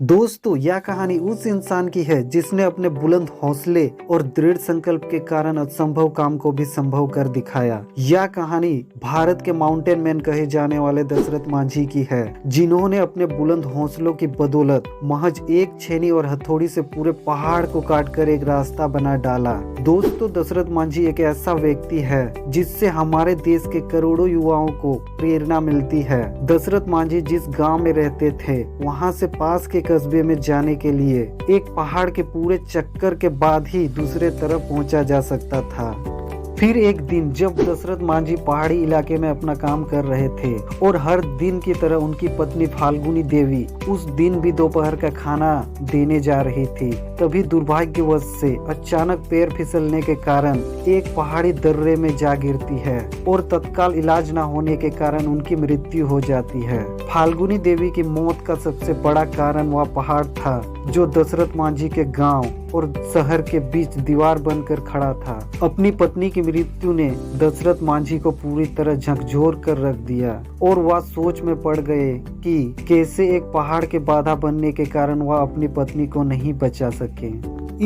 दोस्तों, यह कहानी उस इंसान की है जिसने अपने बुलंद हौसले और दृढ़ संकल्प के कारण असंभव काम को भी संभव कर दिखाया। यह कहानी भारत के माउंटेन मैन कहे जाने वाले दशरथ मांझी की है, जिन्होंने अपने बुलंद हौसलों की बदौलत महज एक छेनी और हथौड़ी से पूरे पहाड़ को काटकर एक रास्ता बना डाला। दोस्तों, दशरथ मांझी एक ऐसा व्यक्ति है जिससे हमारे देश के करोड़ों युवाओं को प्रेरणा मिलती है। दशरथ मांझी जिस गांव में रहते थे, वहां से पास के कस्बे में जाने के लिए एक पहाड़ के पूरे चक्कर के बाद ही दूसरे तरफ पहुंचा जा सकता था। फिर एक दिन जब दशरथ मांझी पहाड़ी इलाके में अपना काम कर रहे थे और हर दिन की तरह उनकी पत्नी फाल्गुनी देवी उस दिन भी दोपहर का खाना देने जा रही थी, तभी दुर्भाग्यवश से अचानक पैर फिसलने के कारण एक पहाड़ी दर्रे में जा गिरती है और तत्काल इलाज न होने के कारण उनकी मृत्यु हो जाती है। फाल्गुनी देवी की मौत का सबसे बड़ा कारण वह पहाड़ था जो दशरथ मांझी के गांव और शहर के बीच दीवार बनकर खड़ा था। अपनी पत्नी की मृत्यु ने दशरथ मांझी को पूरी तरह झकझोर कर रख दिया और वह सोच में पड़ गए कि कैसे एक पहाड़ के बाधा बनने के कारण वह अपनी पत्नी को नहीं बचा सके।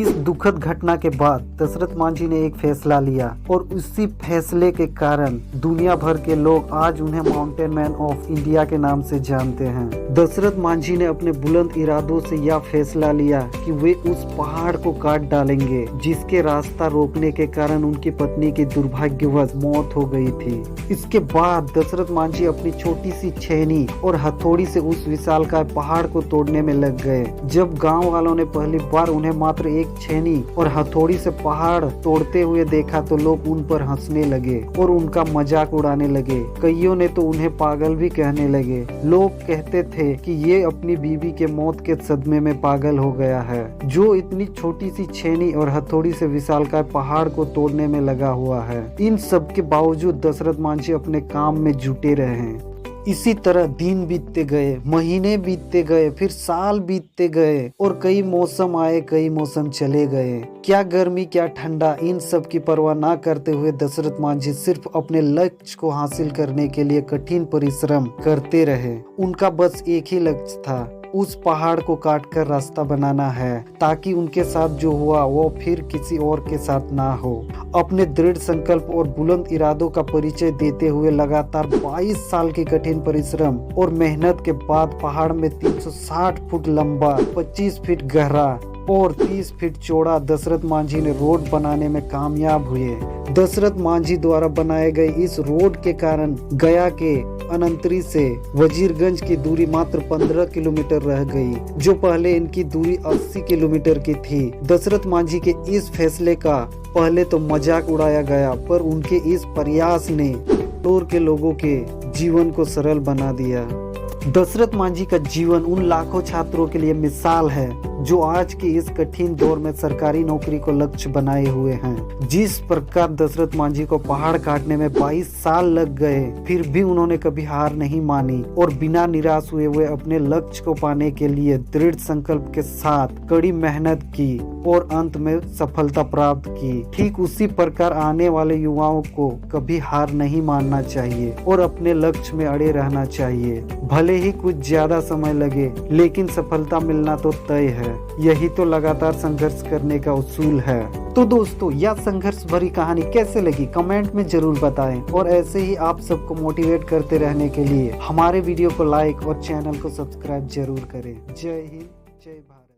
इस दुखद घटना के बाद दशरथ मांझी ने एक फैसला लिया और उसी फैसले के कारण दुनिया भर के लोग आज उन्हें माउंटेन मैन ऑफ इंडिया के नाम से जानते हैं। दशरथ मांझी ने अपने बुलंद इरादों से यह फैसला लिया कि वे उस पहाड़ को काट डालेंगे जिसके रास्ता रोकने के कारण उनकी पत्नी की दुर्भाग्यवश मौत हो गई थी। इसके बाद दशरथ मांझी अपनी छोटी सी छेनी और हथौड़ी से उस विशालकाय पहाड़ को तोड़ने में लग गए। जब गाँव वालों ने पहली बार उन्हें मात्र एक छेनी और हथौड़ी से पहाड़ तोड़ते हुए देखा तो लोग उन पर हंसने लगे और उनका मजाक उड़ाने लगे। कईयों ने तो उन्हें पागल भी कहने लगे। लोग कहते थे कि ये अपनी बीवी के मौत के सदमे में पागल हो गया है, जो इतनी छोटी सी छेनी और हथौड़ी से विशालकाय पहाड़ को तोड़ने में लगा हुआ है। इन सब के बावजूद दशरथ मांझी अपने काम में जुटे रहे। इसी तरह दिन बीतते गए, महीने बीतते गए, फिर साल बीतते गए और कई मौसम आए, कई मौसम चले गए। क्या गर्मी क्या ठंडा, इन सब की परवाह ना करते हुए दशरथ मांझी सिर्फ अपने लक्ष्य को हासिल करने के लिए कठिन परिश्रम करते रहे। उनका बस एक ही लक्ष्य था, उस पहाड़ को काटकर रास्ता बनाना है, ताकि उनके साथ जो हुआ वो फिर किसी और के साथ ना हो। अपने दृढ़ संकल्प और बुलंद इरादों का परिचय देते हुए लगातार 22 साल की कठिन परिश्रम और मेहनत के बाद पहाड़ में 360 फुट लंबा, 25 फीट गहरा और 30 फीट चौड़ा दशरथ मांझी ने रोड बनाने में कामयाब हुए। दशरथ मांझी द्वारा बनाए गए इस रोड के कारण गया के अनंतरी से वजीरगंज की दूरी मात्र 15 किलोमीटर रह गई, जो पहले इनकी दूरी 80 किलोमीटर की थी। दशरथ मांझी के इस फैसले का पहले तो मजाक उड़ाया गया, पर उनके इस प्रयास ने टोर के लोगों के जीवन को सरल बना दिया। दशरथ मांझी का जीवन उन लाखों छात्रों के लिए मिसाल है जो आज के इस कठिन दौर में सरकारी नौकरी को लक्ष्य बनाए हुए हैं। जिस प्रकार दशरथ मांझी को पहाड़ काटने में 22 साल लग गए, फिर भी उन्होंने कभी हार नहीं मानी और बिना निराश हुए वे अपने लक्ष्य को पाने के लिए दृढ़ संकल्प के साथ कड़ी मेहनत की और अंत में सफलता प्राप्त की। ठीक उसी प्रकार आने वाले युवाओं को कभी हार नहीं मानना चाहिए और अपने लक्ष्य में अड़े रहना चाहिए। भले ही कुछ ज्यादा समय लगे, लेकिन सफलता मिलना तो तय है। यही तो लगातार संघर्ष करने का उसूल है। तो दोस्तों, यह संघर्ष भरी कहानी कैसे लगी कमेंट में जरूर बताएं और ऐसे ही आप सबको मोटिवेट करते रहने के लिए हमारे वीडियो को लाइक और चैनल को सब्सक्राइब जरूर करें। जय हिंद, जय भारत।